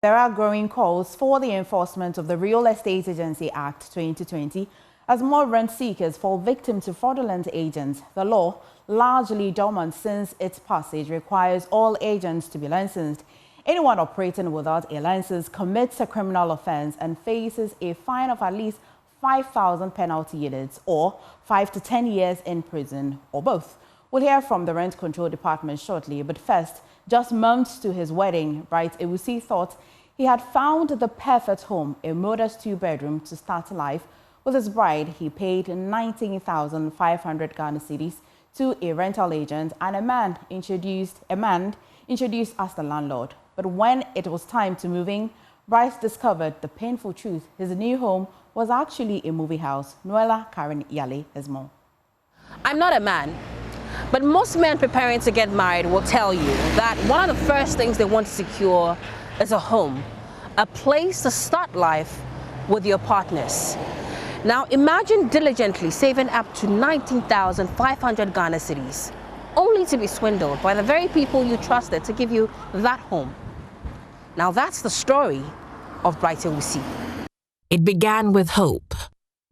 There are growing calls for the enforcement of the Real Estate Agency Act 2020 as more rent seekers fall victim to fraudulent agents. The law, largely dormant since its passage, requires all agents to be licensed. Anyone operating without a license commits a criminal offense and faces a fine of at least 5,000 penalty units or 5 to 10 years in prison or both. We'll hear from the Rent Control Department shortly, but first, just months to his wedding, Bright Ewusi thought he had found the perfect home, a modest two-bedroom to start life. With his bride, he paid 19,500 Ghana cedis to a rental agent, and a man introduced as the landlord. But when it was time to move in, Bryce discovered the painful truth. His new home was actually a movie house. Noella Karen Yale has more. I'm not a man, but most men preparing to get married will tell you that one of the first things they want to secure is a home, a place to start life with your partners. Now imagine diligently saving up to 19,500 Ghana cedis, only to be swindled by the very people you trusted to give you that home. Now that's the story of Bright Ewusi. It began with hope.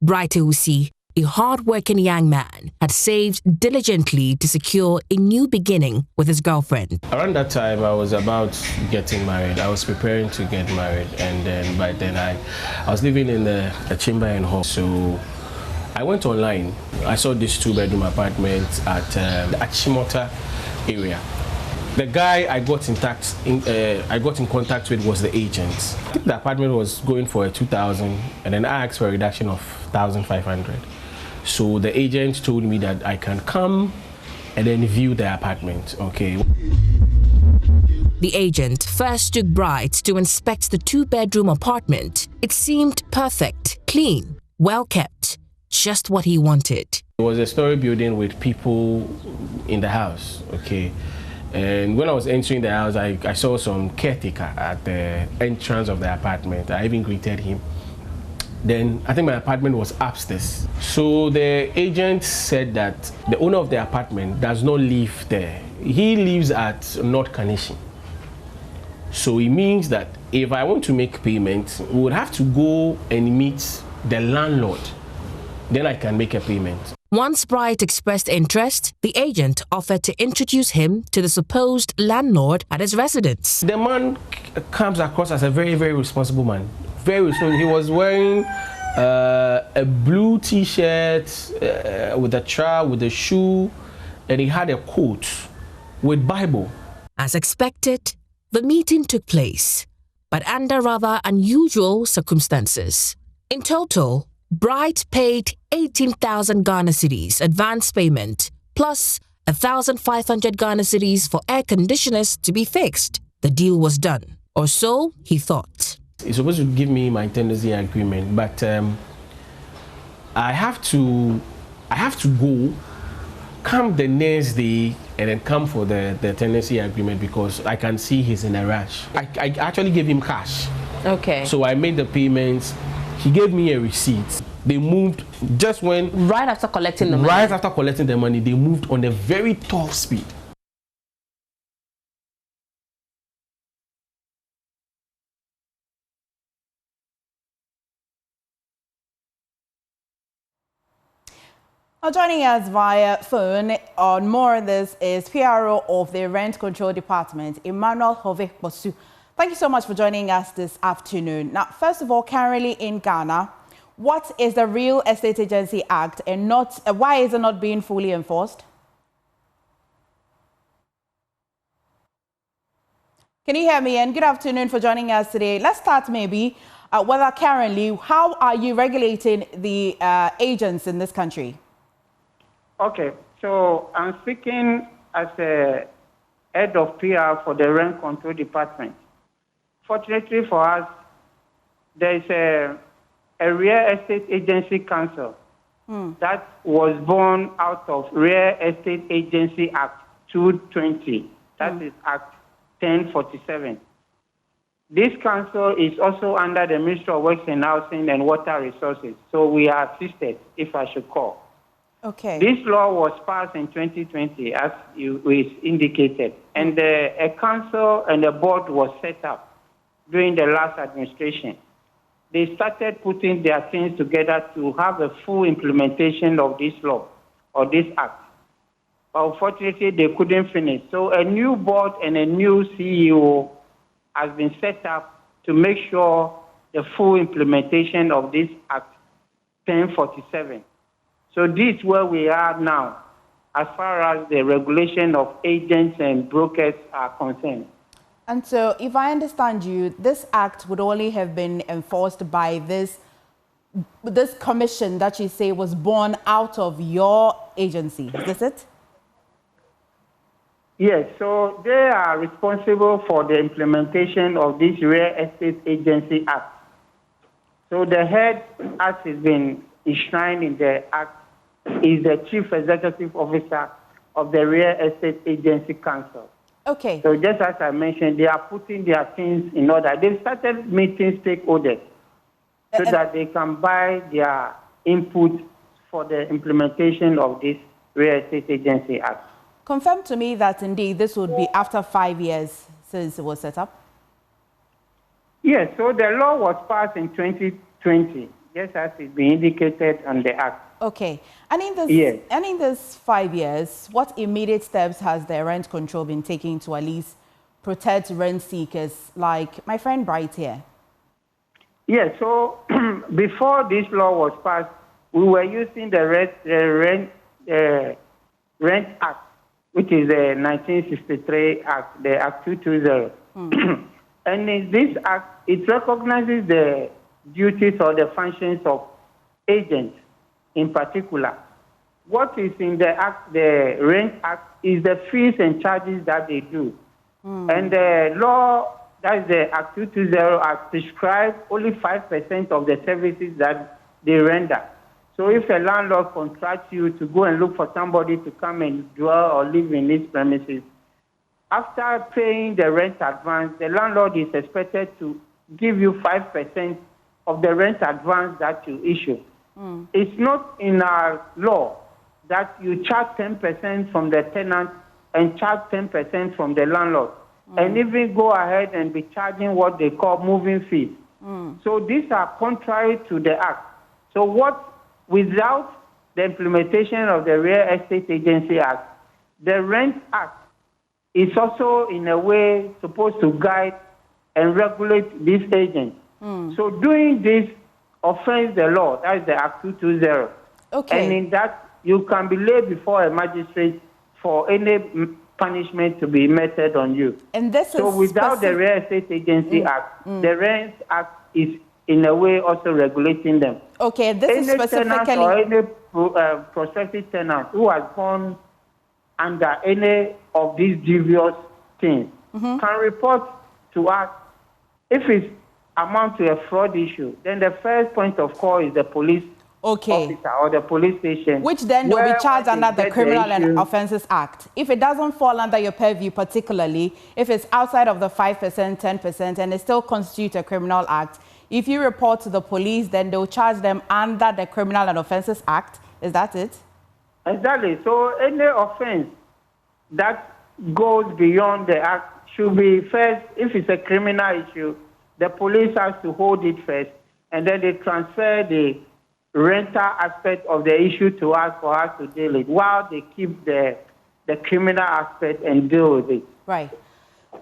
Bright Ewusi, a hard-working young man, had saved diligently to secure a new beginning with his girlfriend. Around that time, I was about getting married. I was preparing to get married, and then by then I was living in a chamber and hall. So I went online. I saw this two-bedroom apartment at the Achimota area. The guy I got in contact with was the agent. I think the apartment was going for a 2,000, and then I asked for a reduction of 1,500. So the agent told me that I can come and then view the apartment, okay? The agent first took Bright to inspect the two-bedroom apartment. It seemed perfect, clean, well-kept, just what he wanted. It was a story building with people in the house, okay? And when I was entering the house, I saw some caretaker at the entrance of the apartment. I even greeted him. Then I think my apartment was upstairs. So the agent said that the owner of the apartment does not live there. He lives at North Kaneshie. So it means that if I want to make payment, we would have to go and meet the landlord. Then I can make a payment. Once Bright expressed interest, the agent offered to introduce him to the supposed landlord at his residence. The man comes across as a very, very responsible man. Very responsible. He was wearing a blue t-shirt with a trowel, with a shoe, and he had a coat with Bible. As expected, the meeting took place, but under rather unusual circumstances. In total, Bright paid 18,000 Ghana cedis advance payment, plus 1,500 Ghana cedis for air conditioners to be fixed. The deal was done, or so he thought. He's supposed to give me my tenancy agreement, but I have to go, come the next day, and then come for the tenancy agreement because I can see he's in a rush. I actually gave him cash. Okay. So I made the payments. He gave me a receipt. They moved just when... Right after collecting the money? Right after collecting the money, they moved on a very top speed. Now joining us via phone on more on this is PRO of the Rent Control Department, Emmanuel Hove Bosu. Thank you so much for joining us this afternoon. Now, first of all, currently in Ghana, what is the Real Estate Agency Act and why is it not being fully enforced? Can you hear me? And good afternoon for joining us today. Let's start maybe whether currently, how are you regulating the agents in this country? Okay, so I'm speaking as a head of PR for the Rent Control Department. Fortunately for us, there is a Real Estate Agency Council that was born out of Real Estate Agency Act 220. That is Act 1047. This council is also under the Ministry of Works and Housing and Water Resources. So we are assisted, if I should call. Okay. This law was passed in 2020, as you indicated, and a council and a board was set up during the last administration. They started putting their things together to have a full implementation of this law or this act. But unfortunately, they couldn't finish. So a new board and a new CEO has been set up to make sure the full implementation of this Act 1047. So this is where we are now, as far as the regulation of agents and brokers are concerned. And so, if I understand you, this act would only have been enforced by this commission that you say was born out of your agency. Is this it? Yes, so they are responsible for the implementation of this Real Estate Agency Act. So the head, as has been enshrined in the Act, is the Chief Executive Officer of the Real Estate Agency Council. Okay. So just as I mentioned, they are putting their things in order. They've started meeting stakeholders so that they can buy their input for the implementation of this Real Estate Agency Act. Confirm to me that indeed this would be after 5 years since it was set up? Yes, so the law was passed in 2020, just as it's been indicated on the Act. Okay. And in this, yes. And in this 5 years, what immediate steps has the rent control been taking to at least protect rent seekers like my friend Bright here? Yes, so before this law was passed, we were using the Rent Act, which is the 1963 Act, the Act 220. And in this Act, it recognizes the duties or the functions of agents in particular. What is in the Act, the Rent Act, is the fees and charges that they do. And the law, that is the Act 220, Act prescribes only 5% of the services that they render. So if a landlord contracts you to go and look for somebody to come and dwell or live in his premises, after paying the rent advance, the landlord is expected to give you 5% of the rent advance that you issue. It's not in our law that you charge 10% from the tenant and charge 10% from the landlord, and even go ahead and be charging what they call moving fees. So these are contrary to the Act. So without the implementation of the Real Estate Agency Act, the Rent Act is also in a way supposed to guide and regulate these agents. So doing this offends the law, that is the Act 220. Okay. And in that, you can be laid before a magistrate for any punishment to be meted on you. And this so without the Real Estate Agency Act, the Rent Act is in a way also regulating them. Okay, this is specifically... Tenant or any prospective tenant who has gone under any of these devious things can report to us. If it amounts to a fraud issue, then the first point of call is the police officer or the police station. Which then will be charged under the Criminal and Offences Act. If it doesn't fall under your purview particularly, if it's outside of the 5%, 10%, and it still constitutes a criminal act, if you report to the police, then they'll charge them under the Criminal and Offences Act. Is that it? Exactly. So any offense that goes beyond the Act should be first, if it's a criminal issue, the police has to hold it first, and then they transfer the rental aspect of the issue to us for us to deal with, while they keep the criminal aspect and deal with it. Right.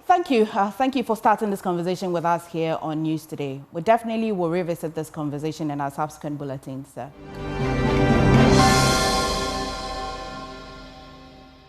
Thank you. Thank you for starting this conversation with us here on News Today. We definitely will revisit this conversation in our subsequent bulletins, sir.